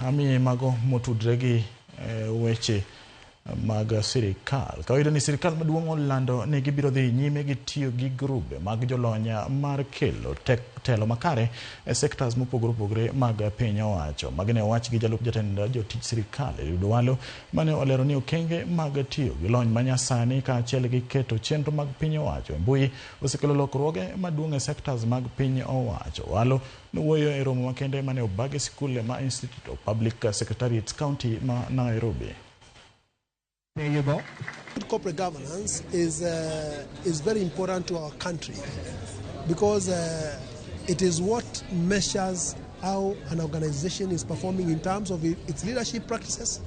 ami mago motudregi weche mag Sirkal. Kawaida ni Sirkal maduong' olando ni gibiro dhi nyime gi tiyogi grube mag jolony mar kelo telo makare sektas mopogore mag piny owacho. Magine owach gi jalup jatend jotich Sirkal Dwalo mane olero ni okenge mag tiyo gi lony manyasani kaachiel gi keto chenro mag piny owacho mbui osekelo lokruoge maduong' e sektas mag piny owacho. Walo nowuoyo e romo makende mane obagi skul ma Institute of Public Secretariats County ma Nairobi. Good corporate governance is very important to our country because it is what measures how an organization is performing in terms of its leadership practices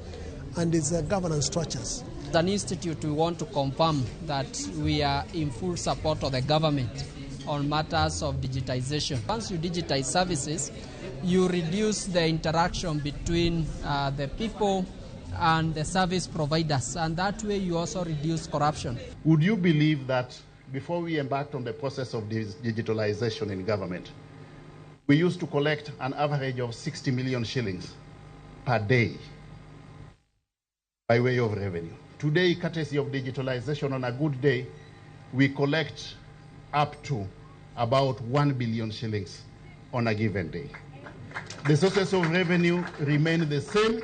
and its governance structures. As an institute, we want to confirm that we are in full support of the government on matters of digitization. Once you digitize services, you reduce the interaction between the people and the service providers, and that way you also reduce corruption. Would you believe that before we embarked on the process of digitalization in government, we used to collect an average of 60 million shillings per day by way of revenue? Today, courtesy of digitalization, on a good day, we collect up to about 1 billion shillings on a given day. The sources of revenue remain the same.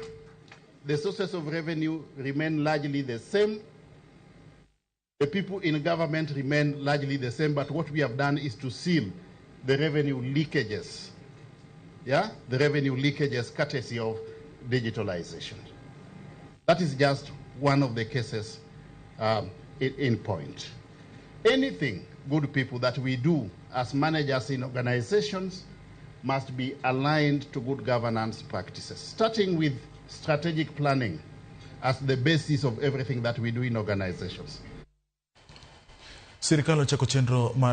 The sources of revenue remain largely the same. The people in government remain largely the same, but what we have done is to seal the revenue leakages. Yeah? The revenue leakages courtesy of digitalization. That is just one of the cases in point. Anything, good people, that we do as managers in organizations must be aligned to good governance practices, starting with strategic planning as the basis of everything that we do in organizations. Sirkal ochako chenro mar